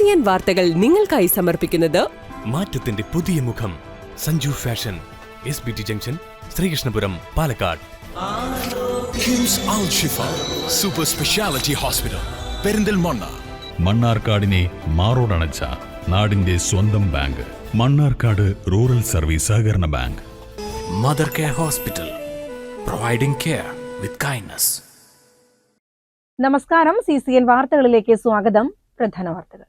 CCN വാർത്തകൾ നിങ്ങൾക്കായി സമർപ്പിക്കുന്നത് മാറ്റത്തിന്റെ പുതിയ മുഖം Sanju fashion SBT junction Sreekrishnapuram Palakkad. KIMS Al Shifa super speciality hospital Perinthalmanna. മണ്ണാർക്കാടിനെ മാറോടണച്ച നാടിന്റെ സ്വന്തം ബാങ്ക് മണ്ണാർക്കാട് റൂറൽ സർവീസ് സഹകരണ bank. Mother care hospital providing care with kindness. നമസ്കാരം. CCN വാർത്തകളിലേക്ക് സ്വാഗതം. പ്രധാന വാർത്തകൾ.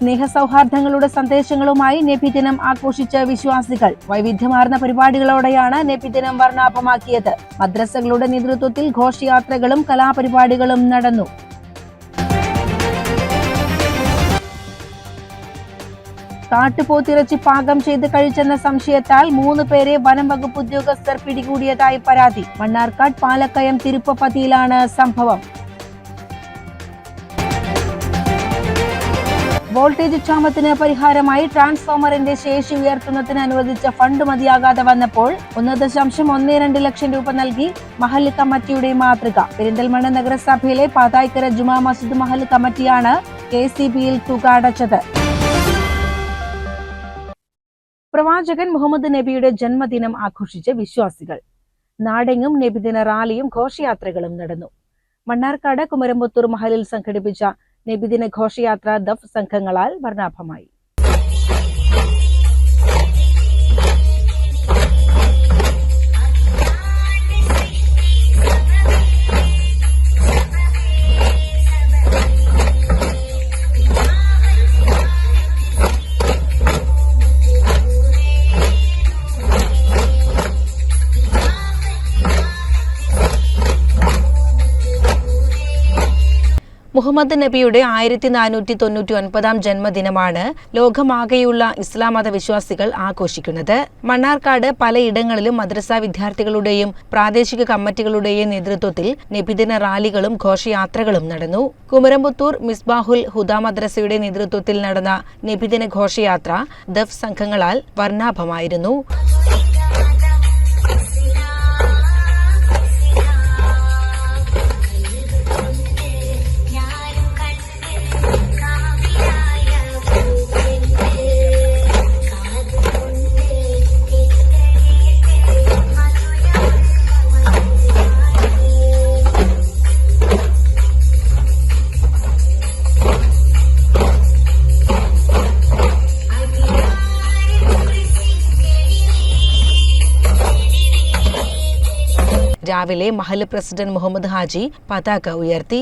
സ്നേഹസൗഹാർദ്ദങ്ങളുടെ സന്ദേശങ്ങളുമായി നബിദിനം ആഘോഷിച്ച വിശ്വാസികൾ. വൈവിധ്യമാർന്ന പരിപാടികളോടെയാണ് നബിദിനം വർണ്ണാഭമാക്കിയത്. മദ്രസകളുടെ നേതൃത്വത്തിൽ ഘോഷയാത്രകളും കലാപരിപാടികളും നടന്നു. കാട്ടുപോത്തിറച്ചി പാകം ചെയ്ത് കഴിച്ചെന്ന സംശയത്താൽ 3 പേരെ വനം വകുപ്പ് ഉദ്യോഗസ്ഥർ പിടികൂടിയതായി പരാതി. മണ്ണാർക്കാട് പാലക്കയം തിരുപ്പപ്പതിയിലാണ് സംഭവം. വോൾട്ടേജ് ക്ഷാമത്തിന് പരിഹാരമായി ട്രാൻസ്ഫോമറിന്റെ ശേഷി ഉയർത്തുന്നതിന് അനുവദിച്ച ഫണ്ട് മതിയാകാതെ വന്നപ്പോൾ 1.12 ലക്ഷം രൂപ നൽകി മഹല്ല് കമ്മിറ്റിയുടെ മാതൃക. പെരിന്തൽമണ്ണ നഗരസഭയിലെ പാതായ്ക്കര ജുമാ മസ്ജിദ് മഹല്ല് കമ്മിറ്റിയാണ് KCBയിൽ തുക അടച്ചത്. പ്രവാചകൻ മുഹമ്മദ് നബിയുടെ ജന്മദിനം ആഘോഷിച്ച വിശ്വാസികൾ. നാടെങ്ങും നബിദിന റാലിയും ഘോഷയാത്രകളും നടന്നു. മണ്ണാർക്കാട് കുമരമ്പത്തൂർ മഹലിൽ സംഘടിപ്പിച്ച നബിദിന ഘോഷയാത്ര ദഫ് സംഘങ്ങളാൽ വർണ്ണാഭമായി. മുഹമ്മദ് നബിയുടെ 1499 ജന്മദിനമാണ് ലോകമാകെയുള്ള ഇസ്ലാം മത വിശ്വാസികൾ ആഘോഷിക്കുന്നത്. മണ്ണാർക്കാട് പലയിടങ്ങളിലും മദ്രസ വിദ്യാർത്ഥികളുടെയും പ്രാദേശിക കമ്മിറ്റികളുടെയും നേതൃത്വത്തിൽ നബിദിന റാലികളും ഘോഷയാത്രകളും നടന്നു. കുമരമ്പത്തൂർ മിസ്ബാഹുൽ ഹുദ മദ്രസയുടെ നേതൃത്വത്തിൽ നടന്ന നബിദിന ഘോഷയാത്ര ദഫ് സംഘങ്ങളാൽ വർണ്ണാഭമായിരുന്നു. രാവിലെ മഹല്ല് പ്രസിഡന്റ് മുഹമ്മദ് ഹാജി പതാക ഉയർത്തി.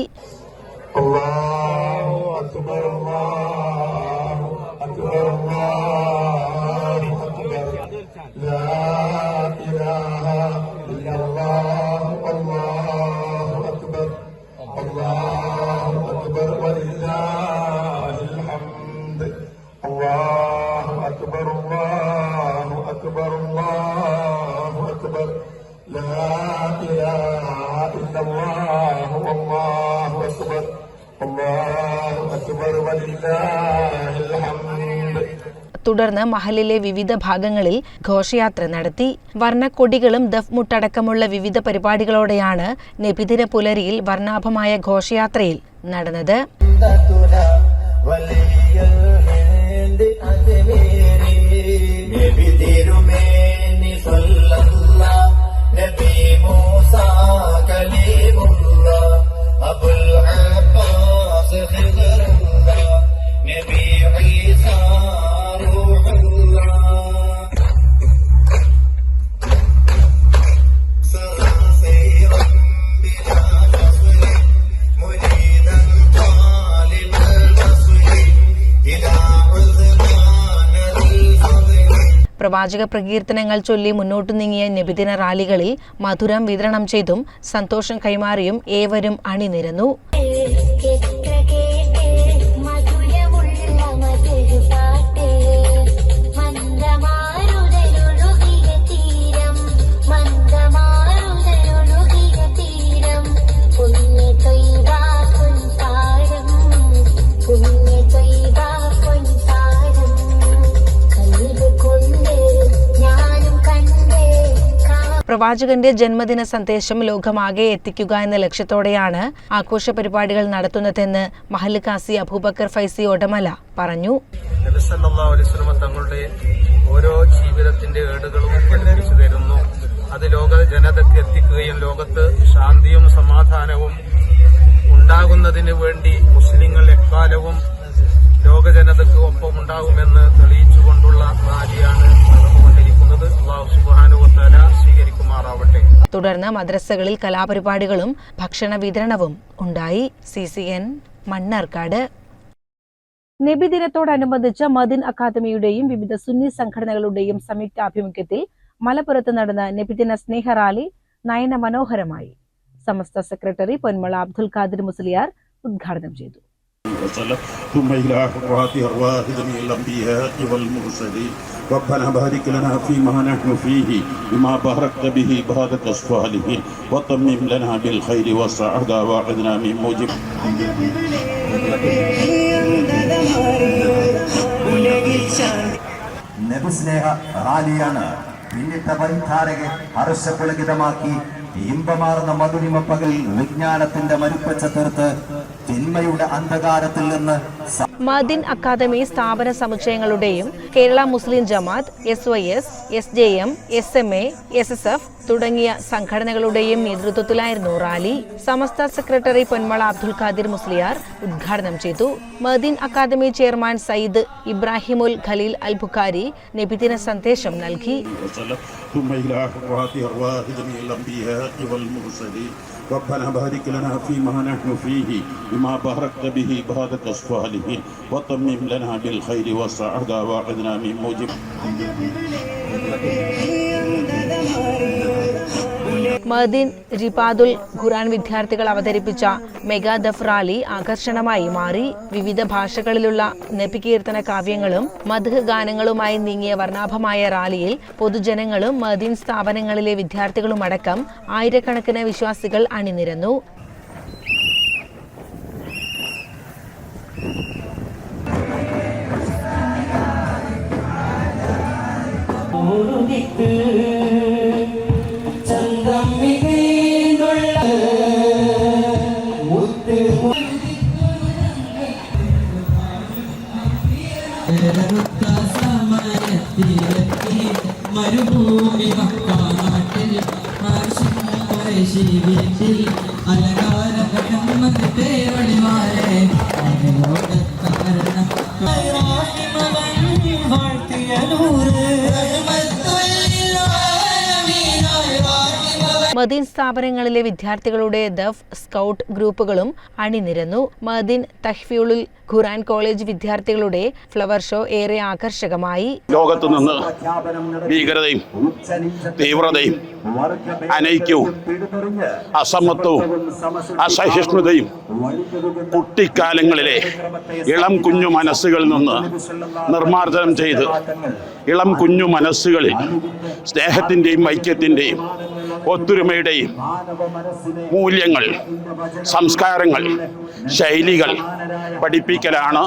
തുടർന്ന് മഹലിലെ വിവിധ ഭാഗങ്ങളിൽ ഘോഷയാത്ര നടത്തി. വർണ്ണക്കൊടികളും ദഫ് മുട്ടടക്കമുള്ള വിവിധ പരിപാടികളോടെയാണ് നബിദിന പുലരിയിൽ വർണ്ണാഭമായ ഘോഷയാത്രയിൽ നടന്നത്. പ്രവാചക പ്രകീർത്തനങ്ങൾ ചൊല്ലി മുന്നോട്ടു നീങ്ങിയ നബിദിന റാലികളിൽ മധുരം വിതരണം ചെയ്തും സന്തോഷം കൈമാറിയും ഏവരും അണിനിരന്നു. പ്രവാചകന്റെ ജന്മദിന സന്ദേശം ലോകമാകെ എത്തിക്കുക എന്ന ലക്ഷ്യത്തോടെയാണ് ആഘോഷ പരിപാടികൾ നടത്തുന്നതെന്ന് മഹല്ല് ഖാസി അബൂബക്കർ ഫൈസി ഒടമല പറഞ്ഞു. നബി സല്ലല്ലാഹു അലൈഹി വസല്ലം തങ്ങളുടെ ഓരോ ജീവിതത്തിന്റെ ഏടുകളും പഠിപ്പിച്ചു തരുന്നു. അത് ലോക ജനതയ്ക്ക് എത്തിക്കുകയും ലോകത്ത് ശാന്തിയും സമാധാനവും ഉണ്ടാകുന്നതിന് വേണ്ടി മുസ്ലിങ്ങൾ എക്കാലവും ലോക ജനതയ്ക്ക് ഒപ്പം ഉണ്ടാകുമെന്ന് തെളിയിച്ചുകൊണ്ടുള്ള റാലിയാണ് നടന്നുകൊണ്ടിരിക്കുന്നത്. അല്ലാഹു സുബ്ഹാനഹു വ തആല സ്വീകരിക്കുമാറാവട്ടെ. തുടർന്ന് മദ്രസകളിൽ കലാപരിപാടികളും ഭക്ഷണ വിതരണവും ഉണ്ടായി. CCN മണ്ണാർക്കാട്. നബിദിനത്തോടനുബന്ധിച്ച് മദീൻ അക്കാദമിയുടെയും വിവിധ സുന്നി സംഘടനകളുടെയും സംയുക്ത ആഭിമുഖ്യത്തിൽ മലപ്പുറത്ത് നടന്ന നബിദിന സ്നേഹ റാലി നയന മനോഹരമായി. സമസ്ത സെക്രട്ടറി പൊന്മള അബ്ദുൽ ഖാദിർ മുസ്ലിയാർ ഉദ്ഘാടനം ചെയ്തു. ربنا بارك لنا فيما نحن فيه بما باركت به عبادك الصالحين وتمم لنا بالخير والسعادة وعدنا من موجب നബി സ്നേഹ റാലിയാണ് പിന്നിട്ട വൈധാരകെ ഹർഷപുളകിതമാക്കി ഇമ്പമാർന്ന മധുരിമ പകൽ വിജ്ഞാനത്തിന്റെ മരുപ്പച്ച തീർത്ത് തിന്മയുടെ അന്ധകാരത്തിൽ നിന്ന് മദീൻ അക്കാദമി സ്ഥാപന സമുച്ചയങ്ങളുടെയും കേരള മുസ്ലിം ജമാഅത്ത്, SYS, SJM, SMA, SSF തുടങ്ങിയ സംഘടനകളുടെയും നേതൃത്വത്തിലായിരുന്നു റാലി. സമസ്ത സെക്രട്ടറി പൊന്മള അബ്ദുൽ ഖാദിർ മുസ്ലിയാർ ഉദ്ഘാടനം ചെയ്തു. മദീൻ അക്കാദമി ചെയർമാൻ സയ്യിദ് ഇബ്രാഹിമുൽ ഖലീൽ അൽ ബുഖാരി നബിദിന സന്ദേശം നൽകി. ربنا بارك لنا فيما نحن فيه بما باركت به عبادك الصالحين وتمم لنا بالخير والسعادة وعدنا من موجب മദീൻ റിപാദുൽ ഖുർആൻ വിദ്യാർത്ഥികൾ അവതരിപ്പിച്ച മെഗാ ദഫ് റാലി ആകർഷണമായി മാറി. വിവിധ ഭാഷകളിലുള്ള നബി കീർത്തന കാവ്യങ്ങളും മദ്ഹ് ഗാനങ്ങളുമായി നീങ്ങിയ വർണ്ണാഭമായ റാലിയിൽ പൊതുജനങ്ങളും മദീൻ സ്ഥാപനങ്ങളിലെ വിദ്യാർത്ഥികളുമടക്കം ആയിരക്കണക്കിന് വിശ്വാസികൾ അണിനിരന്നു. മരുഭൂമി മക്കാനാട്ടിൽ വീട്ടിൽ അലങ്കാരകമ്മത്തെ ഒളിവാരെ മദീൻ സ്ഥാപനങ്ങളിലെ വിദ്യാർത്ഥികളുടെ ദഫ്, സ്കൗട്ട് ഗ്രൂപ്പുകളും അണിനിരന്നു. മദീൻ തഹ്ഫീഉൽ ഖുർആൻ കോളേജ് വിദ്യാർത്ഥികളുടെ ഫ്ലവർ ഷോ ഏറെ ആകർഷകമായി. ലോകത്തു നിന്ന് ഭീകരതയും തീവ്രതയും അനൈക്യവും അസമത്വവും അസഹിഷ്ണുതയും കുട്ടിക്കാലങ്ങളിലെ ഇളം കുഞ്ഞു മനസ്സുകളിൽ നിന്ന് നിർമ്മാർജ്ജനം ചെയ്ത് ഇളം കുഞ്ഞു മനസ്സുകളിൽ സ്നേഹത്തിൻ്റെയും ഐക്യത്തിൻ്റെയും ഒത്തൊരുമയുടെയും മൂല്യങ്ങൾ, സംസ്കാരങ്ങൾ, ശൈലികൾ പഠിപ്പിക്കലാണ്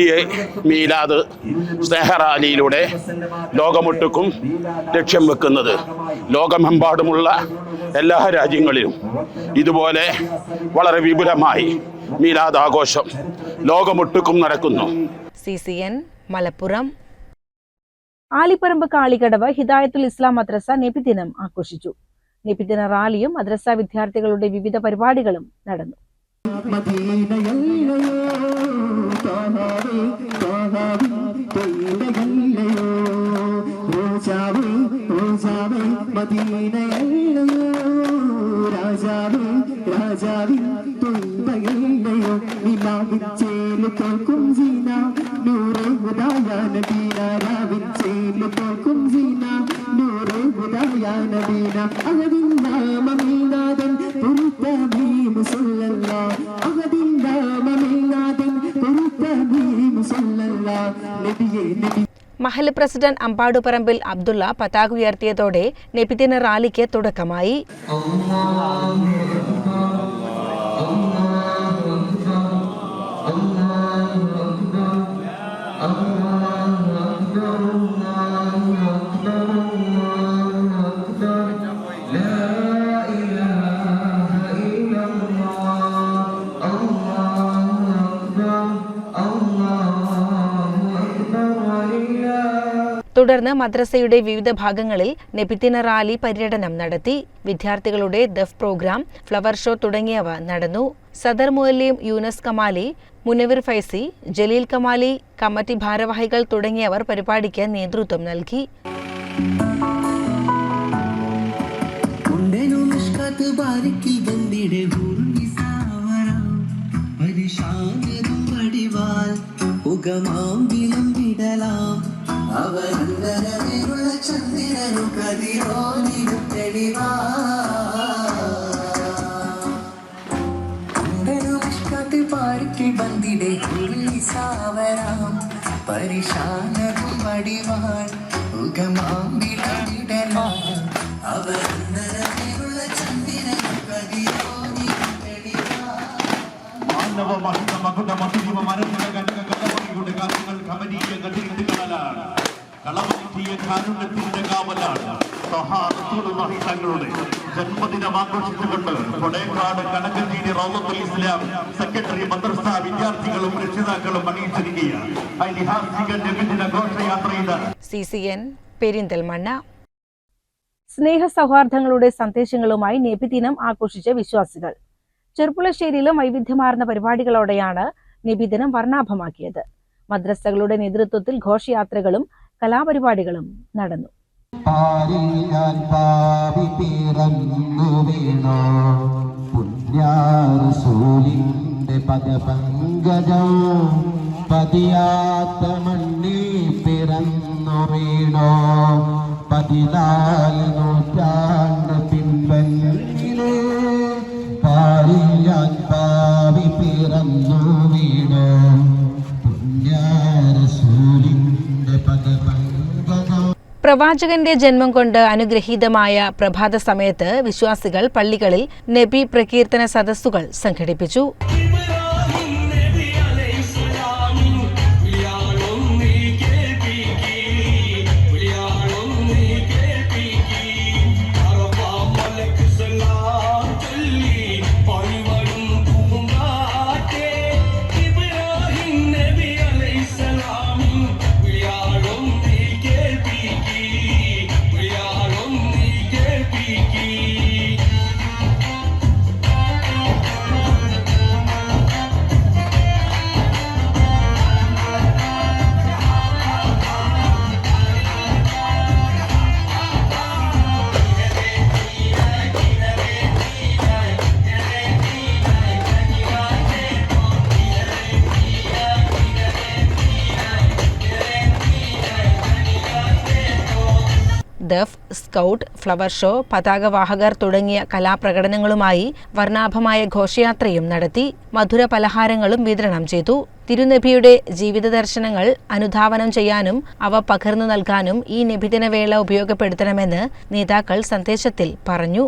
ഈ മീലാദ് സ്നേഹറാലിയിലൂടെ ലോകമൊട്ടുക്കും ലക്ഷ്യം വെക്കുന്നത്. ലോകമെമ്പാടുമുള്ള എല്ലാ രാജ്യങ്ങളിലും ഇതുപോലെ വളരെ വിപുലമായി മീലാദ് ആഘോഷം ലോകമൊട്ടുക്കും നടക്കുന്നു. CCN മലപ്പുറം. ആലിപ്പറമ്പ് കാളികടവ് ഹിദായത്തുൽ ഇസ്ലാം മദ്രസ നബിദിനം ആഘോഷിച്ചു. നബിദിന റാലിയും മദ്രസ വിദ്യാർത്ഥികളുടെ വിവിധ പരിപാടികളും നടന്നു. മഹല്ല് പ്രസിഡന്റ് അമ്പാടുപറമ്പിൽ അബ്ദുള്ള പതാക ഉയർത്തിയതോടെ നബിദിന റാലിക്ക് തുടക്കമായി. തുടർന്ന് മദ്രസയുടെ വിവിധ ഭാഗങ്ങളിൽ നബിദിന റാലി പര്യടനം നടത്തി. വിദ്യാർത്ഥികളുടെ ദഫ് പ്രോഗ്രാം, ഫ്ലവർ ഷോ തുടങ്ങിയവ നടന്നു. സദർ മുഅല്ലിം യൂനസ് കമാലി, മുനവിർ ഫൈസി, ജലീൽ കമാലി, കമ്മിറ്റി ഭാരവാഹികൾ തുടങ്ങിയവർ പരിപാടിക്ക് നേതൃത്വം നൽകി. തങ്ങളുടെ ജന്മദിനം ആഘോഷിച്ചുകൊണ്ട് കൊടേക്കാട് കനകഞ്ചേരി റൗളത്തുൽ ഇസ്ലാം സെക്രട്ടറി മദ്രസ വിദ്യാർത്ഥികളും രക്ഷിതാക്കളും അണിയിച്ചിരിക്കുകയാണ്. ഐതിഹാസിക നബിദിന ഘോഷയാത്രയുടെ CCN പെരിന്തൽമണ്ണ. സ്നേഹ സൗഹാർദ്ദങ്ങളുടെ സന്ദേശങ്ങളുമായി നബിദിനം ആഘോഷിച്ച വിശ്വാസികൾ. ചെർപ്പുളശ്ശേരിയിലും വൈവിധ്യമാർന്ന പരിപാടികളോടെയാണ് നബിദിനം വർണ്ണാഭമാക്കിയത്. മദ്രസകളുടെ നേതൃത്വത്തിൽ ഘോഷയാത്രകളും കലാപരിപാടികളും നടന്നു. പ്രവാചകന്റെ ജന്മം കൊണ്ട് അനുഗ്രഹീതമായ പ്രഭാത സമയത്ത് വിശ്വാസികൾ പള്ളികളിൽ നബി പ്രകീർത്തന സദസ്സുകൾ സംഘടിപ്പിച്ചു. ദഫ്, സ്കൗട്ട്, ഫ്ലവർ ഷോ, പതാകവാഹകർ തുടങ്ങിയ കലാപ്രകടനങ്ങളുമായി വർണ്ണാഭമായ ഘോഷയാത്രയും നടത്തി. മധുര പലഹാരങ്ങളും വിതരണം ചെയ്തു. തിരുനബിയുടെ ജീവിത ദർശനങ്ങൾ അനുധാവനം ചെയ്യാനും അവ പകർന്നു നൽകാനും ഈ നബിദിന വേള ഉപയോഗപ്പെടുത്തണമെന്ന് നേതാക്കൾ സന്ദേശത്തിൽ പറഞ്ഞു.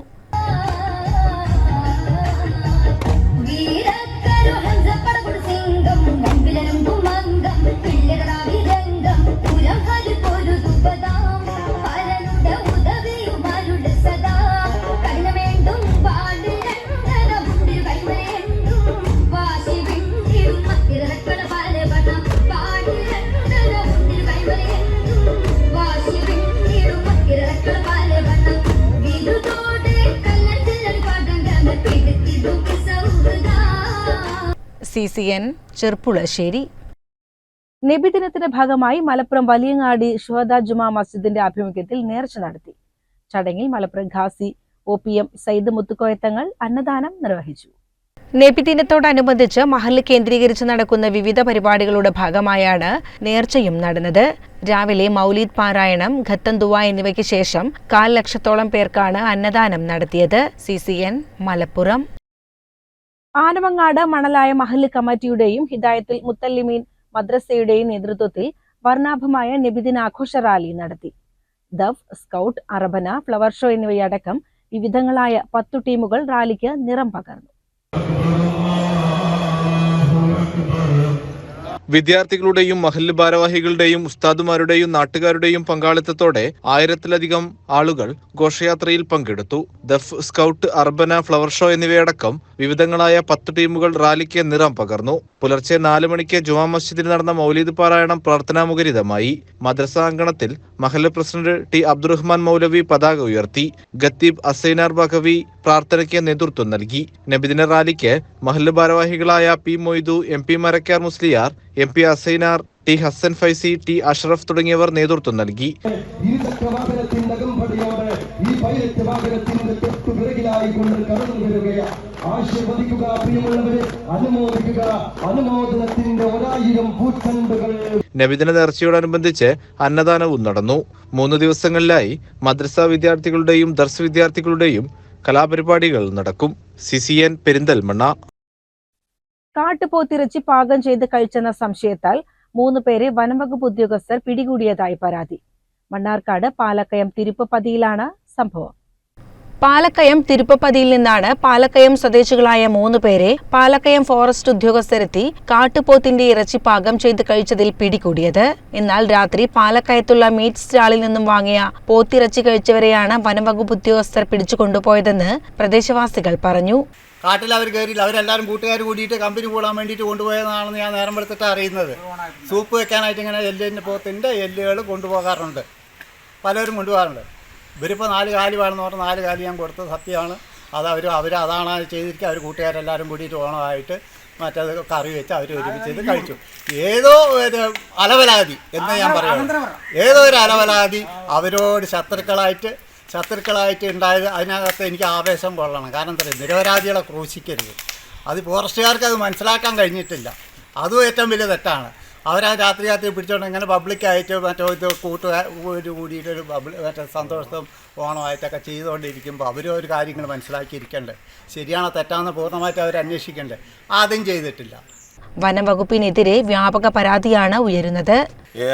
CCN ചെർപ്പുളശ്ശേരി. നബിദിനത്തിന്റെ ഭാഗമായി മലപ്പുറം വലിയങ്ങാടി ശുഹദാ ജുമാ മസ്ജിദിന്റെ ആഭിമുഖ്യത്തിൽ നേർച്ച നടത്തി. ചടങ്ങിൽ മലപ്പുറം ഖാസി OPM സയ്യിദ് മുത്തുക്കോയത്തങ്ങൾ അന്നദാനം നിർവഹിച്ചു. നബിദിനത്തോടനുബന്ധിച്ച് മഹല്ല് കേന്ദ്രീകരിച്ച് നടക്കുന്ന വിവിധ പരിപാടികളുടെ ഭാഗമായാണ് നേർച്ചയും നടന്നത്. രാവിലെ മൗലീദ് പാരായണം, ഖത്തം ദുആ എന്നിവയ്ക്ക് ശേഷം 1/4 ലക്ഷത്തോളം പേർക്കാണ് അന്നദാനം നടത്തിയത്. CCN മലപ്പുറം. ആനമങ്ങാട് മണലായ മഹല്ല് കമ്മിറ്റിയുടെയും ഹിദായത്തുൽ മുത്തല്ലിമീൻ മദ്രസയുടെയും നേതൃത്വത്തിൽ വർണ്ണാഭമായ നബിദിനാഘോഷ റാലി നടത്തി. ദഫ്, സ്കൗട്ട്, അറബന, ഫ്ലവർ ഷോ എന്നിവയടക്കം വിവിധങ്ങളായ 10 ടീമുകൾ റാലിക്ക് നിറം പകർന്നു. വിദ്യാർത്ഥികളുടെയും മഹല്ല് ഭാരവാഹികളുടെയും ഉസ്താദുമാരുടെയും നാട്ടുകാരുടെയും പങ്കാളിത്തത്തോടെ 1000-ലധികം ആളുകൾ ഘോഷയാത്രയിൽ പങ്കെടുത്തു. ദഫ്, സ്കൗട്ട്, അർബന, ഫ്ലവർ ഷോ എന്നിവയടക്കം വിവിധങ്ങളായ 10 ടീമുകൾ റാലിക്ക് നിറം പകർന്നു. പുലർച്ചെ 4 മണിക്ക് ജുമാ മസ്ജിദിൽ നടന്ന മൗലീദ് പാരായണം പ്രാർത്ഥനാമുഖരിതമായി. മദ്രസ അങ്കണത്തിൽ മഹല്ല് പ്രസിഡന്റ് ടി അബ്ദുറഹ്മാൻ മൗലവി പതാക ഉയർത്തി. ഖത്തീബ് അസൈനാർ ബഖവി പ്രാർത്ഥനയ്ക്ക് നേതൃത്വം നൽകി. നബിദിന റാലിക്ക് മഹല്ല് ഭാരവാഹികളായ P Moidu, M P Marakkar Musliyar, M P Asainar, T Hasan Faizi, T Ashraf തുടങ്ങിയവർ നേതൃത്വം നൽകി. നബിദിന നേർച്ചയോടനുബന്ധിച്ച് അന്നദാനവും നടന്നു. 3 ദിവസങ്ങളിലായി മദ്രസ വിദ്യാർത്ഥികളുടെയും ദർസ് വിദ്യാർത്ഥികളുടെയും കലാപരിപാടികൾ നടക്കും. CCN പെരിന്തൽമണ്ണ. കാട്ടുപോത്തിറച്ചി പാകം ചെയ്ത് കഴിച്ചെന്ന സംശയത്താൽ 3 പേരെ വനംവകുപ്പ് ഉദ്യോഗസ്ഥർ പിടികൂടിയതായി പരാതി. മണ്ണാർക്കാട് പാലക്കയം തിരുപ്പതിയിലാണ് സംഭവം. പാലക്കയം തിരുപ്പതിയിൽ നിന്നാണ് പാലക്കയം സ്വദേശികളായ 3 പേരെ പാലക്കയം ഫോറസ്റ്റ് ഉദ്യോഗസ്ഥരെത്തി കാട്ടുപോത്തിന്റെ ഇറച്ചി പാകം ചെയ്ത് കഴിച്ചതിൽ പിടികൂടിയത്. എന്നാൽ രാത്രി പാലക്കയത്തുള്ള മീറ്റ് സ്റ്റാളിൽ നിന്നും വാങ്ങിയ പോത്തിറച്ചി കഴിച്ചവരെയാണ് വനംവകുപ്പ് ഉദ്യോഗസ്ഥർ പിടിച്ചുകൊണ്ടുപോയതെന്ന് പ്രദേശവാസികൾ പറഞ്ഞു. കാട്ടിൽ അവർ കയറിയില്ല, അവരെല്ലാവരും കൂട്ടുകാർ കൂടിയിട്ട് കമ്പനി കൂടാൻ വേണ്ടിയിട്ട് കൊണ്ടുപോയതാണെന്ന് ഞാൻ നേരം വെളുത്തിട്ട് അറിയുന്നത്. സൂപ്പ് വെക്കാനായിട്ട് ഇങ്ങനെ പോത്തിൻ്റെ എല്ലുകൾ കൊണ്ടുപോകാറുണ്ട്, പലരും കൊണ്ടുപോകാറുണ്ട്. ഇവരിപ്പോൾ 4 കാലി വേണമെന്ന് പറഞ്ഞാൽ 4 കാലി ഞാൻ കൊടുത്തത് സത്യമാണ്. അവർ അതാണ് ചെയ്തിരിക്കുക. അവർ കൂട്ടുകാരെല്ലാവരും കൂടിയിട്ട് ഓണമായിട്ട് മറ്റത് കറി വെച്ച് അവർ ഒരുമിച്ച് കഴിച്ചു. ഏതോ ഒരു അലവലാതി എന്ന് ഞാൻ പറയുന്നത്, ഏതോ ഒരു അലവലാതി അവരോട് ശത്രുക്കളായിട്ട് ഉണ്ടായത്. അതിനകത്ത് എനിക്ക് ആവേശം കൊള്ളണം. കാരണം എന്താ പറയുക, നിരപരാധികളെ ക്രൂശിക്കരുത്. അത് ഫോറസ്റ്റുകാർക്ക് അത് മനസ്സിലാക്കാൻ കഴിഞ്ഞിട്ടില്ല. അതും ഏറ്റവും വലിയ തെറ്റാണ്. അവരാ രാത്രി പിടിച്ചോണ്ട് ഇങ്ങനെ പബ്ലിക്കായിട്ട് മറ്റോ ഇത് കൂടിയിട്ടൊരു മറ്റേ സന്തോഷവും ഓണമായിട്ടൊക്കെ ചെയ്തുകൊണ്ടിരിക്കുമ്പോൾ അവരൊരു കാര്യങ്ങൾ മനസ്സിലാക്കിയിരിക്കണ്ടേ. ശരിയാണോ തെറ്റാണെന്ന് പൂർണ്ണമായിട്ട് അവർ അന്വേഷിക്കണ്ടേ. ആദ്യം ചെയ്തിട്ടില്ല. വനംവകുപ്പിനെതിരെ വ്യാപക പരാതിയാണ് ഉയരുന്നത്.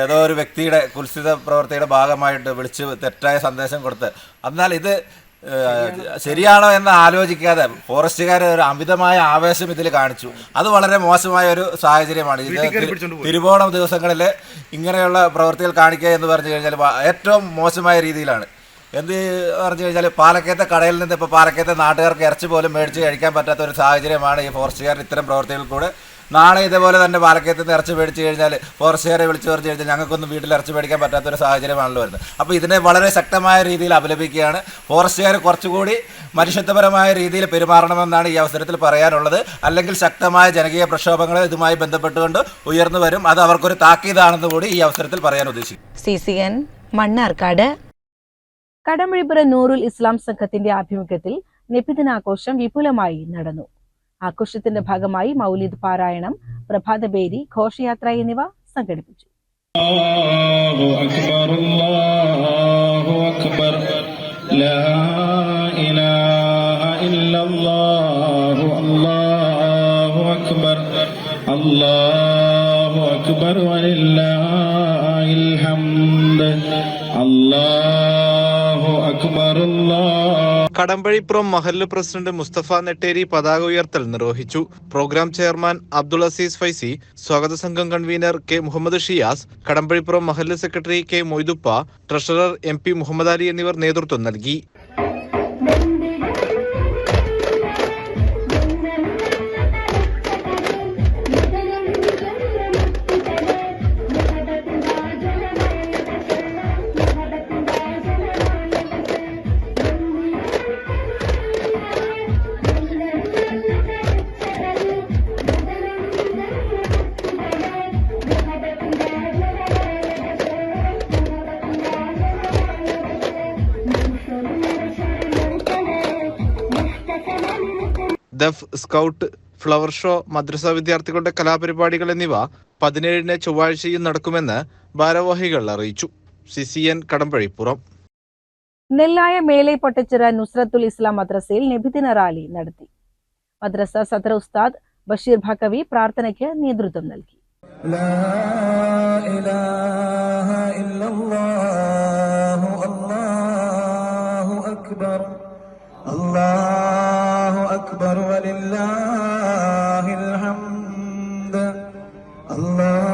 ഏതോ ഒരു വ്യക്തിയുടെ കുൽസിത പ്രവൃത്തിയുടെ ഭാഗമായിട്ട് വിളിച്ച് തെറ്റായ സന്ദേശം കൊടുത്ത്, എന്നാൽ ഇത് ശരിയാണോ എന്ന് ആലോചിക്കാതെ ഫോറസ്റ്റുകാർ ഒരു അമിതമായ ആവേശം ഇതിൽ കാണിച്ചു. അത് വളരെ മോശമായ ഒരു സാഹചര്യമാണ്. ഇത് തിരുവോണം ദിവസങ്ങളിൽ ഇങ്ങനെയുള്ള പ്രവൃത്തികൾ കാണിക്കുക എന്ന് പറഞ്ഞു കഴിഞ്ഞാൽ ഏറ്റവും മോശമായ രീതിയിലാണ്. എന്ത് പറഞ്ഞു കഴിഞ്ഞാൽ പാലക്കയത്തെ കടയിൽ നിന്ന് ഇപ്പോൾ പാലക്കയത്തെ നാട്ടുകാർക്ക് ഇറച്ചി പോലും മേടിച്ച് കഴിക്കാൻ പറ്റാത്ത ഒരു സാഹചര്യമാണ് ഈ ഫോറസ്റ്റുകാർ ഇത്തരം പ്രവൃത്തികൾ കൂടെ. നാളെ ഇതേപോലെ തന്നെ പാലക്കയത്ത് നിന്ന് ഇറച്ചി മേടിച്ച് കഴിഞ്ഞാൽ ഫോറസ്റ്റുകാരെ വിളിച്ച് പറഞ്ഞു കഴിഞ്ഞാൽ ഞങ്ങൾക്കൊന്നും വീട്ടിൽ ഇറച്ചി മേടിക്കാൻ പറ്റാത്തൊരു സാഹചര്യമാണല്ലോ വരുന്നത്. അപ്പോൾ ഇതിനെ വളരെ ശക്തമായ രീതിയിൽ അപലപിക്കുകയാണ്. ഫോറസ്റ്റുകാർ കുറച്ചുകൂടി മനുഷ്യത്വപരമായ രീതിയിൽ പെരുമാറണമെന്നാണ് ഈ അവസരത്തിൽ പറയാനുള്ളത്. അല്ലെങ്കിൽ ശക്തമായ ജനകീയ പ്രക്ഷോഭങ്ങൾ ഇതുമായി ബന്ധപ്പെട്ടുകൊണ്ട് ഉയർന്നു വരും. അത് അവർക്കൊരു താക്കീതാണെന്ന് കൂടി ഈ അവസരത്തിൽ പറയാൻ ഉദ്ദേശിക്കും. CCN മണ്ണാർക്കാട്. കടമ്പഴിപ്പുറം നൂറുൽ ഇസ്ലാം സംഘത്തിന്റെ ആഭിമുഖ്യത്തിൽ നബിദിനാഘോഷം വിപുലമായി നടന്നു. ആഘോഷത്തിന്റെ ഭാഗമായി മൗലിദ് പാരായണം, പ്രഭാതബേരി, ഘോഷയാത്ര എന്നിവ സംഘടിപ്പിച്ചു. അല്ലാഹു അക്ബർ, അല്ലാഹു അക്ബർ, ലാ ഇലാഹ ഇല്ലല്ലാഹു, അല്ലാഹു അക്ബർ, അല്ലാഹു അക്ബർ വലില്ലാഹിൽ ഹംദ്, അല്ലാഹു അക്ബർ. കടമ്പഴിപ്പുറം മഹല്ല് പ്രസിഡന്റ് മുസ്തഫ നെട്ടേരി പതാക ഉയർത്തൽ നിർവഹിച്ചു. പ്രോഗ്രാം ചെയർമാൻ അബ്ദുൾ അസീസ് ഫൈസി, സ്വാഗത സംഘം കൺവീനർ കെ മുഹമ്മദ് ഷിയാസ്, കടമ്പഴിപ്പുറം മഹല്ല് secretary K Moidhuppa, treasurer MP Muhammad Ali എന്നിവർ നേതൃത്വം നൽകി. ദഫ്, സ്കൗട്ട്, ഫ്ലവർ ഷോ, മദ്രസ വിദ്യാർത്ഥികളുടെ കലാപരിപാടികൾ എന്നിവ 17-ന് ചൊവ്വാഴ്ചയും നടക്കുമെന്ന് ഭാരവാഹികൾ അറിയിച്ചു. CCN കടമ്പഴിപ്പുറം. നെല്ലായ മേലെ പൊട്ടച്ചിറ നുസ്രത്തുൽ ഇസ്ലാം മദ്രസയിൽ നബിദിന റാലി നടത്തി. മദ്രസ സദർ ഉസ്താദ് ബഷീർ ഭക്കവി പ്രാർത്ഥനയ്ക്ക് നേതൃത്വം നൽകി. അല്ലാഹു അക്ബർ വലില്ലാഹിൽ ഹംദ്, അല്ലാഹു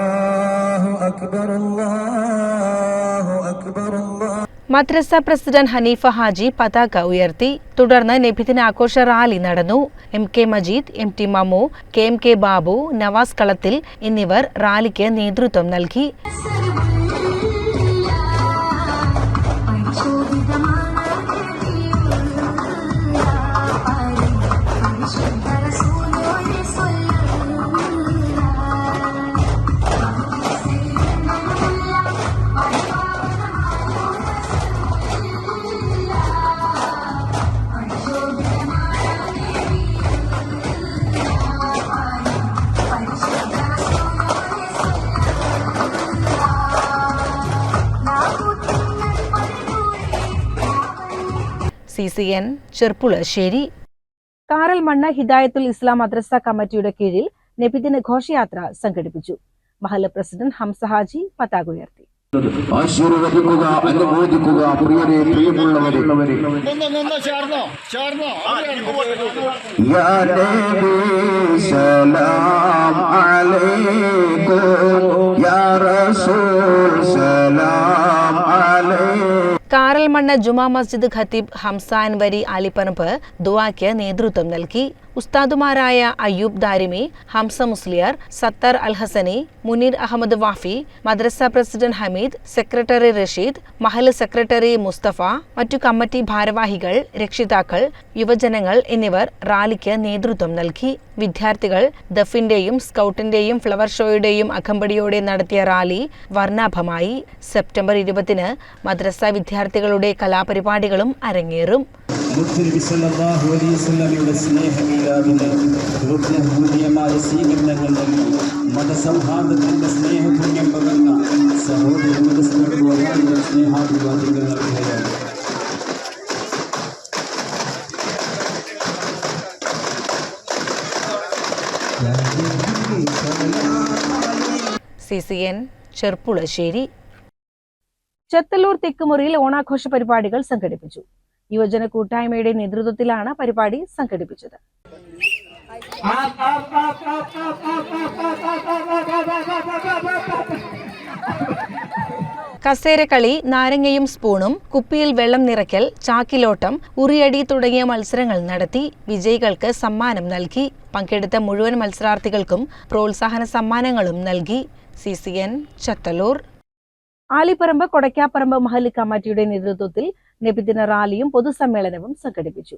മദ്രസ പ്രസിഡന്റ് ഹനീഫ ഹാജി പതാക ഉയർത്തി. തുടർന്ന് നബിദിന ആഘോഷ റാലി നടന്നു. MK Majeed, MT Mamu, KMK Babu, Nawaz കളത്തിൽ എന്നിവർ റാലിക്ക് നേതൃത്വം നൽകി. CCN ചെർപ്പുളശ്ശേരി. കാറൽമണ്ണ ഹിദായത്തുൽ ഇസ്ലാം മദ്രസ കമ്മിറ്റിയുടെ കീഴിൽ നബിദിന ഘോഷയാത്ര സംഘടിപ്പിച്ചു. മഹല്ല് പ്രസിഡന്റ് ഹംസ ഹാജി പതാക ഉയർത്തി. ആശീർവദിക്കുക, അനുമോദിക്കുക. പ്രിയരെ, പ്രിയമുള്ളവരെ, യാ നബി സലാം അലൈക്കും, യാ റസൂൽ സലാം അലൈക്കും. കാറൽമണ്ണ ജുമാ മസ്ജിദ് ഖത്തീബ് ഹംസ അൻവരി ആലിപ്പറമ്പ് ദുആക്ക് നേതൃത്വം നൽകി. ഉസ്താദുമാരായ അയ്യൂബ് ദാരിമി, ഹംസ മുസ്ലിയാർ, സത്താർ അൽ ഹസനി, മുനീർ അഹമ്മദ് വാഫി, മദ്രസ പ്രസിഡന്റ് ഹമീദ്, സെക്രട്ടറി റഷീദ്, മഹല്ല് സെക്രട്ടറി മുസ്തഫ, മറ്റു കമ്മിറ്റി ഭാരവാഹികൾ, രക്ഷിതാക്കൾ, യുവജനങ്ങൾ എന്നിവർ റാലിക്ക് നേതൃത്വം നൽകി. വിദ്യാർത്ഥികൾ ദഫിന്റെയും സ്കൗട്ടിന്റെയും ഫ്ലവർ ഷോയുടെയും അകമ്പടിയോടെ നടത്തിയ റാലി വർണ്ണാഭമായി. സെപ്റ്റംബർ 20 മദ്രസ വിദ്യാർത്ഥികളുടെ കലാപരിപാടികളും അരങ്ങേറും. മതസൗഹാർദ്ദത്തിന്റെ സ്നേഹപുണ്യം പകർന്ന സഹോദര സ്നേഹാഭിവാദികൾ നൽകുകയാണ്. CCN ചെർപ്പുളശ്ശേരി. ചെത്തല്ലൂർ തെക്കുമുറിയിൽ ഓണാഘോഷ പരിപാടികൾ സംഘടിപ്പിച്ചു. യുവജന കൂട്ടായ്മയുടെ നേതൃത്വത്തിലാണ് പരിപാടി സംഘടിപ്പിച്ചത്. കസേരക്കളി, നാരങ്ങയും സ്പൂണും, കുപ്പിയിൽ വെള്ളം നിറയ്ക്കൽ, ചാക്കിലോട്ടം, ഉറിയടി തുടങ്ങിയ മത്സരങ്ങൾ നടത്തി. വിജയികൾക്ക് സമ്മാനം നൽകി. പങ്കെടുത്ത മുഴുവൻ മത്സരാർത്ഥികൾക്കും പ്രോത്സാഹന സമ്മാനങ്ങളും നൽകി. CCN ചത്തല്ലൂർ. ആലിപ്പറമ്പ് കൊടക്കാപ്പറമ്പ് മഹല്ല് കമ്മിറ്റിയുടെ നേതൃത്വത്തിൽ നബിദിന റാലിയും പൊതുസമ്മേളനവും സംഘടിപ്പിച്ചു.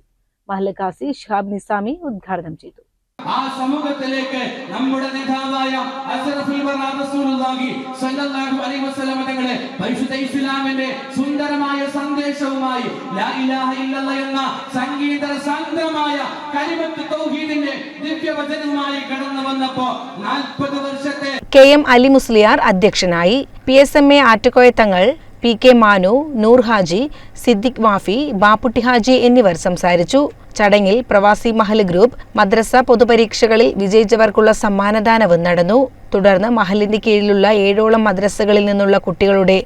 മഹല്ല് കാസി ഷിഹാബ് നിസാമി ഉദ്ഘാടനം ചെയ്തു. ആ സമൂഹത്തിലേക്ക് നമ്മുടെ നേതാവായ അസ്റഫുൽ വറാ റസൂലുള്ളാഹി സ്വല്ലല്ലാഹു അലൈഹി വസല്ലം തങ്ങളെ പരിശുദ്ധ ഇസ്ലാമിന്റെ സുന്ദരമായ സന്ദേശവുമായി ലാ ഇലാഹ ഇല്ലല്ലാഹ് എന്ന സംഗീത സാന്ദ്രമായ കലിമത്ത് തൗഹീദിന്റെ ദിവ്യവചനവുമായി കടന്നു വന്നപ്പോൾ 40 വർഷത്തെ KM അലി മുസ്ലിയാർ അധ്യക്ഷനായി. PSMA ആറ്റുകോയ തങ്ങൾ, PK മാനു, നൂർ ഹാജി, സിദ്ദിഖ് വാഫി, ബാപ്പുട്ടി ഹാജി എന്നിവർ സംസാരിച്ചു. ചടങ്ങിൽ പ്രവാസി മഹല്ല് ഗ്രൂപ്പ് മദ്രസ പൊതുപരീക്ഷകളിൽ വിജയിച്ചവർക്കുള്ള സമ്മാനദാനവും നടന്നു. തുടർന്ന് മഹല്ലിന്റെ കീഴിലുള്ള 7ഓളം മദ്രസകളിൽ നിന്നുള്ള കുട്ടികളുടെ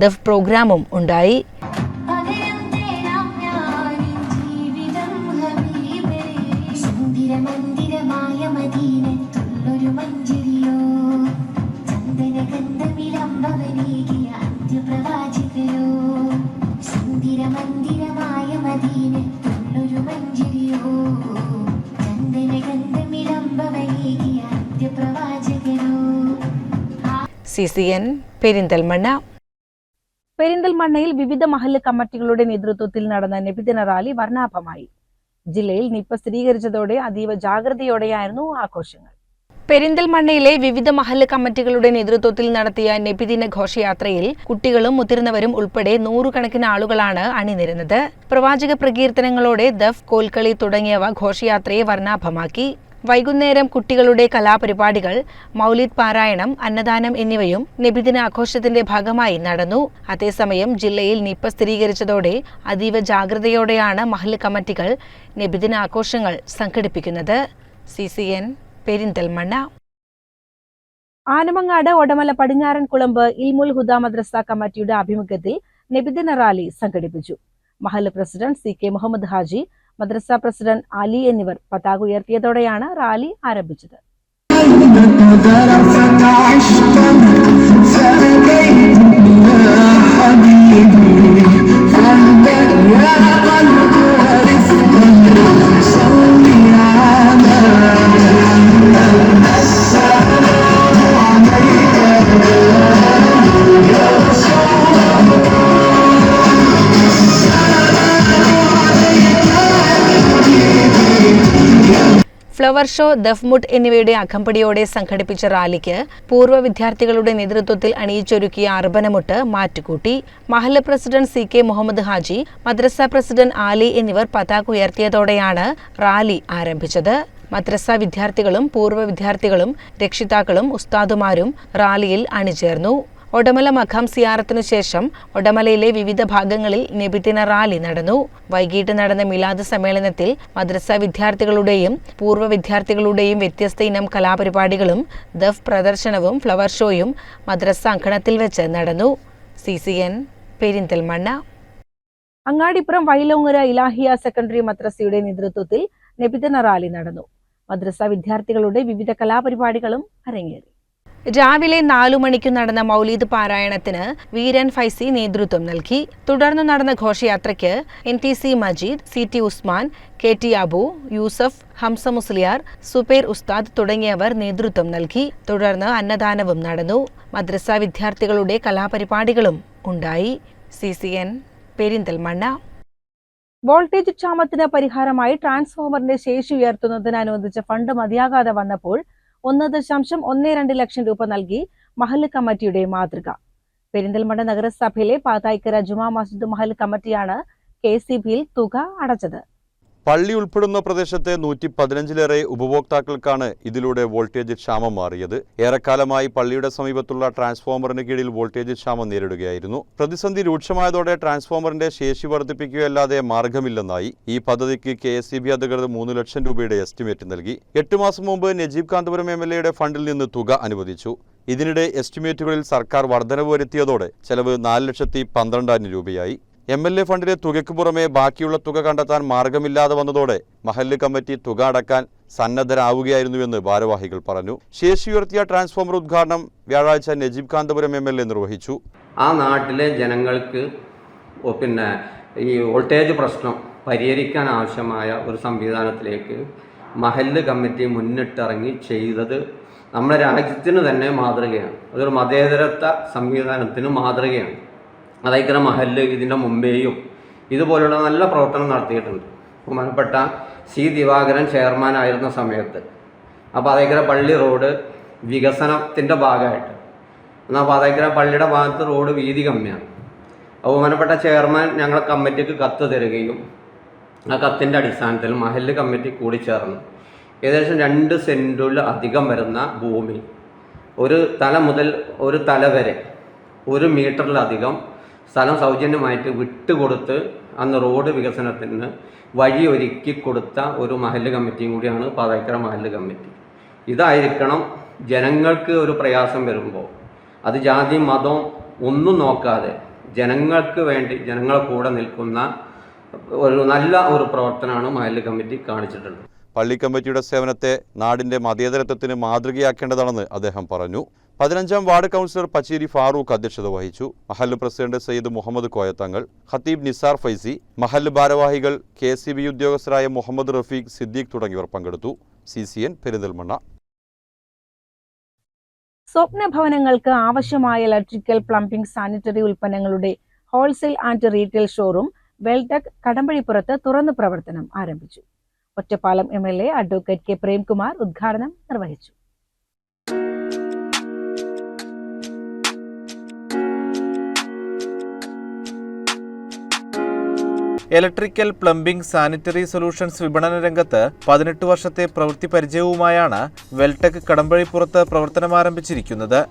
ദഫ് പ്രോഗ്രാമും ഉണ്ടായി. CCN പെരിന്തൽമണ്ണ. പെരിന്തൽമണ്ണയിൽ വിവിധ മഹല്ല് കമ്മിറ്റികളുടെ നേതൃത്വത്തിൽ നടന്ന നബിദിന റാലി വർണ്ണാഭമായി. ജില്ലയിൽ നിപ്പ സ്ഥിരീകരിച്ചതോടെ അതീവ ജാഗ്രതയോടെയായിരുന്നു ആഘോഷങ്ങൾ. പെരിന്തൽമണ്ണയിലെ വിവിധ മഹല്ല് കമ്മിറ്റികളുടെ നേതൃത്വത്തിൽ നടത്തിയ നബിദിന ഘോഷയാത്രയിൽ കുട്ടികളും മുതിർന്നവരും ഉൾപ്പെടെ 100 കണക്കിന് ആളുകളാണ് അണിനിരന്നത്. പ്രവാചക പ്രകീർത്തനങ്ങളോടെ ദഫ്, കോൽക്കളി തുടങ്ങിയവ ഘോഷയാത്രയെ വർണ്ണാഭമാക്കി. വൈകുന്നേരം കുട്ടികളുടെ കലാപരിപാടികൾ, മൗലിദ് പാരായണം, അന്നദാനം എന്നിവയും നബിദിന ആഘോഷത്തിന്റെ ഭാഗമായി നടന്നു. അതേസമയം ജില്ലയിൽ നിപ്പ സ്ഥിരീകരിച്ചതോടെ അതീവ ജാഗ്രതയോടെയാണ് മഹല്ല് കമ്മിറ്റികൾ നബിദിന ആഘോഷങ്ങൾ സംഘടിപ്പിക്കുന്നത്. CCN പെരിന്തൽമണ്ണ. ആനമങ്ങാട് ഒടമല പടിഞ്ഞാറൻ കുളമ്പ് ഇൽമുൽ ഹുദ മദ്രസ കമ്മിറ്റിയുടെ ആഭിമുഖ്യത്തിൽ നബിദിന റാലി സംഘടിപ്പിച്ചു. മഹല്ല് പ്രസിഡന്റ് CK മുഹമ്മദ് ഹാജി, മദ്രസ പ്രസിഡന്റ് അലി എന്നിവർ പതാക ഉയർത്തിയതോടെയാണ് റാലി ആരംഭിച്ചത്. ഫ്ലവർ ഷോ, ദഫ്മുട്ട് എന്നിവയുടെ അകമ്പടിയോടെ സംഘടിപ്പിച്ച റാലിക്ക് പൂർവ്വ വിദ്യാർത്ഥികളുടെ നേതൃത്വത്തിൽ അണിയിച്ചൊരുക്കിയ അർബനമുട്ട് മാറ്റുകൂട്ടി. മഹല്ല് പ്രസിഡന്റ് CK മുഹമ്മദ് ഹാജി, മദ്രസ പ്രസിഡന്റ് ആലി എന്നിവർ പതാക ഉയർത്തിയതോടെയാണ് റാലി ആരംഭിച്ചത്. മദ്രസ വിദ്യാർത്ഥികളും പൂർവ്വ വിദ്യാർത്ഥികളും രക്ഷിതാക്കളും ഉസ്താദുമാരും റാലിയിൽ അണിചേർന്നു. ഒടമല മഖാം സിയാറത്തിനു ശേഷം ഒടമലയിലെ വിവിധ ഭാഗങ്ങളിൽ നബിദിന റാലി നടന്നു. വൈകിട്ട് നടന്ന മിലാദ് സമ്മേളനത്തിൽ മദ്രസ വിദ്യാർത്ഥികളുടെയും പൂർവ്വ വിദ്യാർത്ഥികളുടെയും വ്യത്യസ്ത ഇനം കലാപരിപാടികളും ദഫ് പ്രദർശനവും ഫ്ലവർ ഷോയും മദ്രസ അങ്കണത്തിൽ വെച്ച് നടന്നു. CCN പെരിന്തൽമണ്ണ. അങ്ങാടിപ്പുറം വൈലോങ്ങര ഇലാഹിയ സെക്കൻഡറി മദ്രസയുടെ നേതൃത്വത്തിൽ നബിദിന റാലി നടന്നു. മദ്രസ വിദ്യാർത്ഥികളുടെ വിവിധ കലാപരിപാടികളും അരങ്ങേറി. രാവിലെ 4 മണിക്ക് നടന്ന മൗലീദ് പാരായണത്തിന് വീരൻ ഫൈസി നേതൃത്വം നൽകി. തുടർന്ന് നടന്ന ഘോഷയാത്രയ്ക്ക് NTC Majeed, CT Usman, KT Abu, Yusuf, Hamza Musliyar, Zubair ഉസ്താദ് തുടങ്ങിയവർ നേതൃത്വം നൽകി. തുടർന്ന് അന്നദാനവും നടന്നു. മദ്രസ വിദ്യാർത്ഥികളുടെ കലാപരിപാടികളും ഉണ്ടായി. CCN പെരിന്തൽമണ്ണ. വോൾട്ടേജ് ക്ഷാമത്തിന് പരിഹാരമായി ട്രാൻസ്ഫോമറിന്റെ ശേഷി ഉയർത്തുന്നതിന് അനുവദിച്ച ഫണ്ട് മതിയാകാതെ വന്നപ്പോൾ 1.12 ലക്ഷം രൂപ നൽകി മഹല്ല് കമ്മിറ്റിയുടെ മാതൃക. പെരിന്തൽമണ്ണ നഗരസഭയിലെ പാതായിക്കര ജുമാ മസ്ജിദ് മഹല്ല് കമ്മിറ്റിയാണ് KCBയിൽ തുക അടച്ചത്. പള്ളി ഉൾപ്പെടുന്ന പ്രദേശത്തെ 115ലേറെ ഉപഭോക്താക്കൾക്കാണ് ഇതിലൂടെ വോൾട്ടേജ് ക്ഷാമം മാറിയത്. ഏറെക്കാലമായി പള്ളിയുടെ സമീപത്തുള്ള ട്രാൻസ്ഫോമറിന് കീഴിൽ വോൾട്ടേജ് ക്ഷാമം നേരിടുകയായിരുന്നു. പ്രതിസന്ധി രൂക്ഷമായതോടെ ട്രാൻസ്ഫോമറിന്റെ ശേഷി വർദ്ധിപ്പിക്കുകയല്ലാതെ മാർഗമില്ലെന്നായി. ഈ പദ്ധതിക്ക് KSCB അധികൃതർ 3 ലക്ഷം രൂപയുടെ എസ്റ്റിമേറ്റ് നൽകി. 8 മാസം മുമ്പ് നജീബ് കാന്തപുരം MLAയുടെ ഫണ്ടിൽ നിന്ന് തുക അനുവദിച്ചു. ഇതിനിടെ എസ്റ്റിമേറ്റുകളിൽ സർക്കാർ വർധനവ് വരുത്തിയതോടെ ചെലവ് 4,12,000 രൂപയായി. MLA ഫണ്ടിലെ തുകയ്ക്ക് പുറമെ ബാക്കിയുള്ള തുക കണ്ടെത്താൻ മാർഗമില്ലാതെ വന്നതോടെ മഹല്ല് കമ്മിറ്റി തുക അടക്കാൻ സന്നദ്ധരാവുകയായിരുന്നുവെന്ന് ഭാരവാഹികൾ പറഞ്ഞു. ശേഷി ഉയർത്തിയ ട്രാൻസ്ഫോമർ ഉദ്ഘാടനം വ്യാഴാഴ്ച നജീബ് കാന്തപുരം MLA നിർവഹിച്ചു. ആ നാട്ടിലെ ജനങ്ങൾക്ക് ഈ വോൾട്ടേജ് പ്രശ്നം പരിഹരിക്കാൻ ആവശ്യമായ ഒരു സംവിധാനത്തിലേക്ക് മഹല്ല് കമ്മിറ്റി മുന്നിട്ടിറങ്ങി ചെയ്തത് നമ്മുടെ രാജ്യത്തിന് തന്നെ മാതൃകയാണ്. അതൊരു മതേതരത്വ സംവിധാനത്തിന് മാതൃകയാണ്. അതൈക്കര മഹല്ല് ഇതിൻ്റെ മുമ്പേയും ഇതുപോലുള്ള നല്ല പ്രവർത്തനം നടത്തിയിട്ടുണ്ട്. ബഹുമാനപ്പെട്ട C ദിവാകരൻ ചെയർമാനായിരുന്ന സമയത്ത് അപ്പോൾ അതൈക്കര പള്ളി റോഡ് വികസനത്തിൻ്റെ ഭാഗമായിട്ട് എന്നാൽ അതൈക്കര പള്ളിയുടെ ഭാഗത്ത് റോഡ് വീതി കമ്മിയാണ്. ബഹുമാനപ്പെട്ട ചെയർമാൻ ഞങ്ങളെ കമ്മിറ്റിക്ക് കത്ത് തരികയും ആ കത്തിൻ്റെ അടിസ്ഥാനത്തിൽ മഹല്ല് കമ്മിറ്റി കൂടി ചേർന്ന് ഏകദേശം 2 സെൻറ്റിൽ അധികം വരുന്ന ഭൂമി ഒരു തല മുതൽ ഒരു തല വരെ 1 മീറ്ററിലധികം സ്ഥലം സൗജന്യമായിട്ട് വിട്ടുകൊടുത്ത് അന്ന് റോഡ് വികസനത്തിന് വഴിയൊരുക്കി കൊടുത്ത ഒരു മഹല്ല് കമ്മിറ്റിയും കൂടിയാണ് പാതായിക്കര മഹല്ല് കമ്മിറ്റി. ഇതായിരിക്കണം ജനങ്ങൾക്ക് ഒരു പ്രയാസം വരുമ്പോൾ അത് ജാതി മതം ഒന്നും നോക്കാതെ ജനങ്ങൾക്ക് വേണ്ടി ജനങ്ങളെ കൂടെ നിൽക്കുന്ന ഒരു നല്ല ഒരു പ്രവർത്തനമാണ് മഹല്ല് കമ്മിറ്റി കാണിച്ചിട്ടുള്ളത്. പള്ളി കമ്മിറ്റിയുടെ സേവനത്തെ നാടിന്റെ മതേതരത്വത്തിന് മാതൃകയാക്കേണ്ടതാണെന്ന് അദ്ദേഹം പറഞ്ഞു. 15ാം വാർഡ് കൗൺസിലർ പച്ചേരി ഫാറൂഖ് അധ്യക്ഷത വഹിച്ചു. മഹല്ല് പ്രസിഡന്റ് സയ്യിദ് മുഹമ്മദ് കോയത്തങ്ങൾ, ഖത്തീബ് നിസാർ ഫൈസി, മഹല്ല് ഭാരവാഹികൾ, KSCB ഉദ്യോഗസ്ഥരായ മുഹമ്മദ് റഫീഖ്, സിദ്ദീഖ് തുടങ്ങിയവർ പങ്കെടുത്തു. CCN പെരിന്തൽമണ്ണ. സ്വപ്ന ഭവനങ്ങൾക്ക് ആവശ്യമായ ഇലക്ട്രിക്കൽ, പ്ലംബിംഗ്, സാനിറ്ററി ഉൽപ്പന്നങ്ങളുടെ ഹോൾസെയിൽ ആൻഡ് റീറ്റെയിൽ ഷോറൂം വെൽടെക് കടമ്പഴിപ്പുറത്ത് തുറന്നു പ്രവർത്തനം ആരംഭിച്ചു. Ottapalam MLA advocate K Premkumar ഉദ്ഘാടനം നിർവഹിച്ചു. ഇലക്ട്രിക്കൽ, പ്ലംബിംഗ്, സാനിറ്ററി സൊല്യൂഷൻസ് വിപണന രംഗത്ത് 18 വർഷത്തെ പ്രവൃത്തി പരിചയവുമായാണ് വെൽടെക് കടമ്പഴിപ്പുറത്ത് പ്രവർത്തനമാരംഭിച്ചിരിക്കുന്നത്.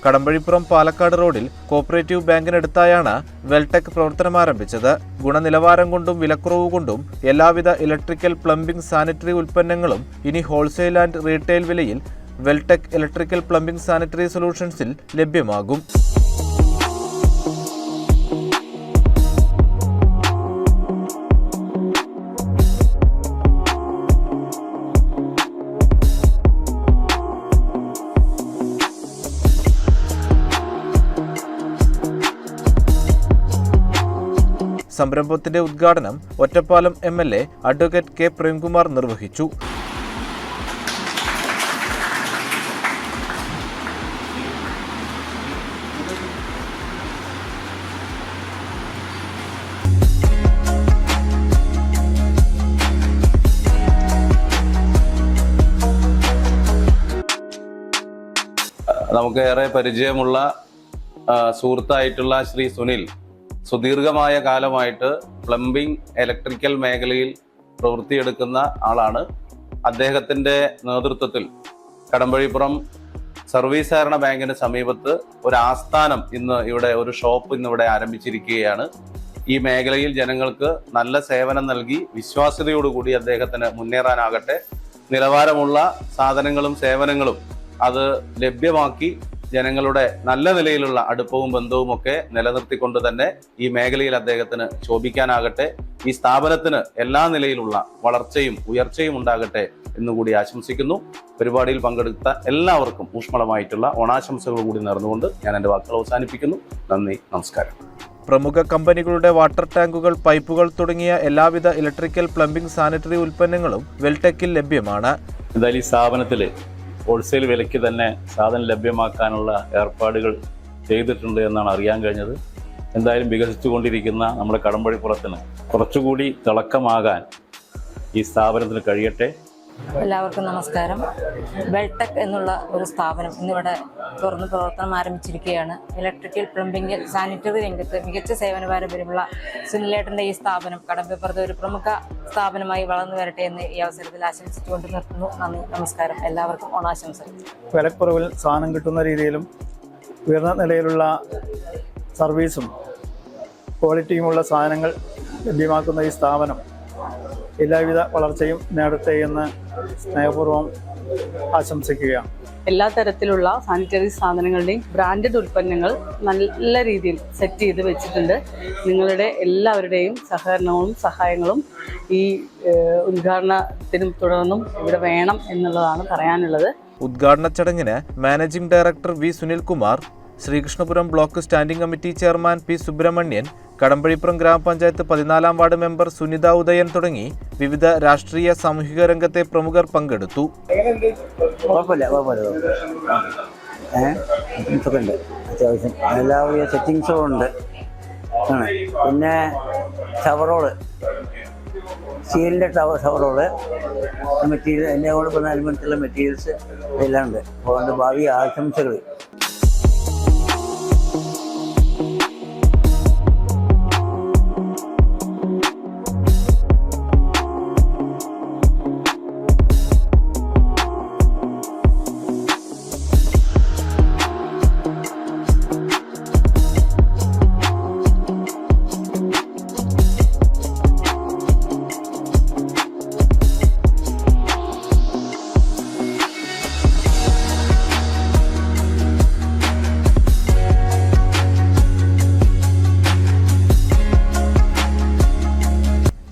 കടമ്പഴിപ്പുറം പാലക്കാട് റോഡിൽ കോപ്പറേറ്റീവ് ബാങ്കിനടുത്തായാണ് വെൽടെക് പ്രവർത്തനം ആരംഭിച്ചത്. ഗുണനിലവാരം കൊണ്ടും വിലക്കുറവ് കൊണ്ടും എല്ലാവിധ ഇലക്ട്രിക്കൽ, പ്ലംബിംഗ്, സാനിറ്ററി ഉൽപ്പന്നങ്ങളും ഇനി ഹോൾസെയിൽ ആൻഡ് റീറ്റെയിൽ വിലയിൽ വെൽടെക് ഇലക്ട്രിക്കൽ, പ്ലംബിംഗ്, സാനിറ്ററി സൊല്യൂഷൻസിൽ ലഭ്യമാകും. സംരംഭത്തിന്റെ ഉദ്ഘാടനം Ottapalam MLA advocate K Premkumar നിർവഹിച്ചു. നമുക്ക് ഏറെ പരിചയമുള്ള സുഹൃത്തായിട്ടുള്ള ശ്രീ സുനിൽ സുദീർഘമായ കാലമായിട്ട് പ്ലംബിംഗ് ഇലക്ട്രിക്കൽ മേഖലയിൽ പ്രവൃത്തിയെടുക്കുന്ന ആളാണ്. അദ്ദേഹത്തിൻ്റെ നേതൃത്വത്തിൽ കടമ്പഴിപ്പുറം സർവീസ് സഹകരണ ബാങ്കിന് സമീപത്ത് ഒരു ആസ്ഥാനം ഒരു ഷോപ്പ് ഇന്നിവിടെ ആരംഭിച്ചിരിക്കുകയാണ്. ഈ മേഖലയിൽ ജനങ്ങൾക്ക് നല്ല സേവനം നൽകി വിശ്വാസ്യതയോടുകൂടി അദ്ദേഹത്തിന് മുന്നേറാനാകട്ടെ. നിലവാരമുള്ള സാധനങ്ങളും സേവനങ്ങളും അത് ലഭ്യമാക്കി ജനങ്ങളുടെ നല്ല നിലയിലുള്ള അടുപ്പവും ബന്ധവും ഒക്കെ നിലനിർത്തിക്കൊണ്ട് തന്നെ ഈ മേഖലയിൽ അദ്ദേഹത്തിന് ശോഭിക്കാനാകട്ടെ. ഈ സ്ഥാപനത്തിന് എല്ലാ നിലയിലുള്ള വളർച്ചയും ഉയർച്ചയും ഉണ്ടാകട്ടെ എന്നുകൂടി ആശംസിക്കുന്നു. പരിപാടിയിൽ പങ്കെടുത്ത എല്ലാവർക്കും ഊഷ്മളമായിട്ടുള്ള ഓണാശംസകൾ കൂടി നേർന്നുകൊണ്ട് ഞാൻ എൻ്റെ വാക്കുകൾ അവസാനിപ്പിക്കുന്നു. നന്ദി, നമസ്കാരം. പ്രമുഖ കമ്പനികളുടെ വാട്ടർ ടാങ്കുകൾ, പൈപ്പുകൾ തുടങ്ങിയ എല്ലാവിധ ഇലക്ട്രിക്കൽ, പ്ലംബിംഗ്, സാനിറ്ററി ഉൽപ്പന്നങ്ങളും വെൽടെക്കിൽ ലഭ്യമാണ്. എന്തായാലും ഈ സ്ഥാപനത്തിൽ ഹോൾസെയിൽ വിലയ്ക്ക് തന്നെ സാധനം ലഭ്യമാക്കാനുള്ള ഏർപ്പാടുകൾ ചെയ്തിട്ടുണ്ട് എന്നാണ് അറിയാൻ കഴിഞ്ഞത്. എന്തായാലും വികസിച്ചുകൊണ്ടിരിക്കുന്ന നമ്മുടെ കടമ്പഴിപ്പുറത്തിന് കുറച്ചുകൂടി തിളക്കമാകാൻ ഈ സ്ഥാപനത്തിന് കഴിയട്ടെ. എല്ലാവർക്കും നമസ്കാരം. വെൽടെക് എന്നുള്ള ഒരു സ്ഥാപനം ഇന്നിവിടെ തുറന്ന് പ്രവർത്തനം ആരംഭിച്ചിരിക്കുകയാണ്. ഇലക്ട്രിക്കൽ, പ്ലംബിംഗ്, സാനിറ്ററി രംഗത്ത് മികച്ച സേവന പാരമ്പര്യമുള്ള സുനിലേട്ടൻ്റെ ഈ സ്ഥാപനം കടമ്പപ്പുറത്ത് ഒരു പ്രമുഖ സ്ഥാപനമായി വളർന്നു വരട്ടെ എന്ന് ഈ അവസരത്തിൽ ആശംസിച്ചുകൊണ്ട് നിർത്തുന്നു. നന്ദി, നമസ്കാരം. എല്ലാവർക്കും ഓണാശംസകൾ. വിലക്കുറവിൽ സാധനം കിട്ടുന്ന രീതിയിലും ഉയർന്ന നിലയിലുള്ള സർവീസും ക്വാളിറ്റിയുമുള്ള സാധനങ്ങൾ ലഭ്യമാക്കുന്ന ഈ സ്ഥാപനം എല്ലാവിധ വളർച്ചയും നേടട്ടെ എന്ന് സ്നേഹപൂർവ്വം ആശംസിക്കുകയാണ്. എല്ലാ തരത്തിലുള്ള സാനിറ്ററി സാധനങ്ങളുടെയും ബ്രാൻഡഡ് ഉൽപ്പന്നങ്ങൾ നല്ല രീതിയിൽ സെറ്റ് ചെയ്ത് വെച്ചിട്ടുണ്ട്. നിങ്ങളുടെ എല്ലാവരുടെയും സഹകരണവും സഹായങ്ങളും ഈ ഉദ്ഘാടനത്തിനും തുടർന്നും ഇവിടെ വേണം എന്നുള്ളതാണ് പറയാനുള്ളത്. ഉദ്ഘാടന ചടങ്ങിന് managing director V Sunilkumar, Sreekrishnapuram block standing committee chairman P Subramanian, Kadampazhipuram ഗ്രാമപഞ്ചായത്ത് 14-ാം വാർഡ് മെമ്പർ സുനിത ഉദയൻ തുടങ്ങി വിവിധ രാഷ്ട്രീയ സാമൂഹിക രംഗത്തെ പ്രമുഖർ പങ്കെടുത്തു. അത്യാവശ്യം എല്ലാവിധ സെറ്റിങ്സും ഉണ്ട്. പിന്നെ ഷവറോള്, സ്റ്റീലിൻ്റെ ഷവറോള്, മെറ്റീരിയൽ എന്നെ കൊണ്ട് പറഞ്ഞ അനുബന്ധത്തിലുള്ള മെറ്റീരിയൽസ് എല്ലാം ഉണ്ട്. അതുകൊണ്ട് ഭാവി ആശംസകൾ.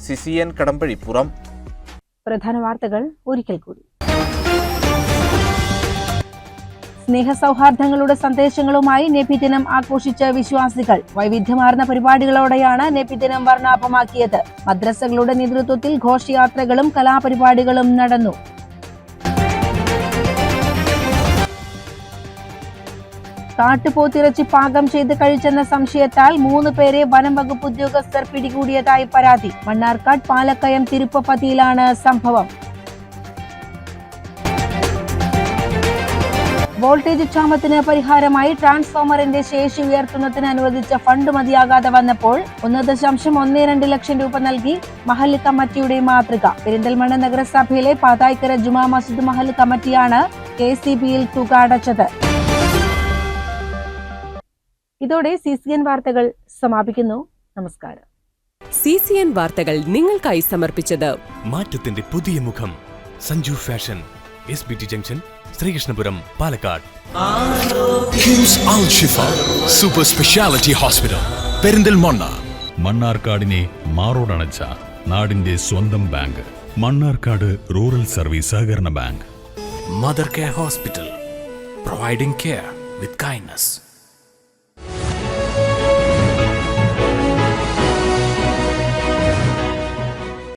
CCN കടമ്പഴിപ്പുറം. പ്രധാന വാർത്തകൾ ഒരിക്കൽ കൂടി. സ്നേഹസൗഹാർദ്ദങ്ങളുടെ സന്ദേശങ്ങളുമായി നബിദിനം ആഘോഷിച്ച വിശ്വാസികൾ. വൈവിധ്യമാർന്ന പരിപാടികളോടെയാണ് നബിദിനം വർണ്ണാഭമാക്കിയത്. മദ്രസകളുടെ നേതൃത്വത്തിൽ ഘോഷയാത്രകളും കലാപരിപാടികളും നടന്നു. കാട്ടുപോത്തിറച്ചി പാകം ചെയ്ത് കഴിച്ചെന്ന സംശയത്താൽ 3 പേരെ വനം വകുപ്പ് ഉദ്യോഗസ്ഥർ പിടികൂടിയതായി പരാതി. മണ്ണാർക്കാട് പാലക്കയം തിരുപ്പതിയിലാണ് സംഭവം. വോൾട്ടേജ് ക്ഷാമത്തിന് പരിഹാരമായി ട്രാൻസ്ഫോമറിന്റെ ശേഷി ഉയർത്തുന്നതിന് അനുവദിച്ച ഫണ്ട് മതിയാകാതെ വന്നപ്പോൾ 1.12 ലക്ഷം രൂപ നൽകി മഹല്ല് കമ്മിറ്റിയുടെ മാതൃക. പെരിന്തൽമണ്ണ നഗരസഭയിലെ പാതായ്ക്കര ജുമാ മസ്ജിദ് മഹല്ല് കമ്മിറ്റിയാണ് KCBയിൽ തുക അടച്ചത്. ഇതോടെ CCN വാർത്തകൾ സമാപിക്കുന്നു. നമസ്കാരം. CCN വാർത്തകൾ നിങ്ങൾക്കായി സമർപ്പിച്ചത് മാറ്റത്തിന്റെ പുതിയ മുഖം Sanju fashion, SBT junction, Sreekrishnapuram, Palakkad. KIMS Al Shifa super speciality hospital, Perinthalmanna. മണ്ണാർക്കാടിനെ മാറോടണച്ച നാടിന്റെ സ്വന്തം ബാങ്ക്, മണ്ണാർക്കാട് റൂറൽ സർവീസ് സഹകരണ bank. Mother care hospital, providing care with kindness.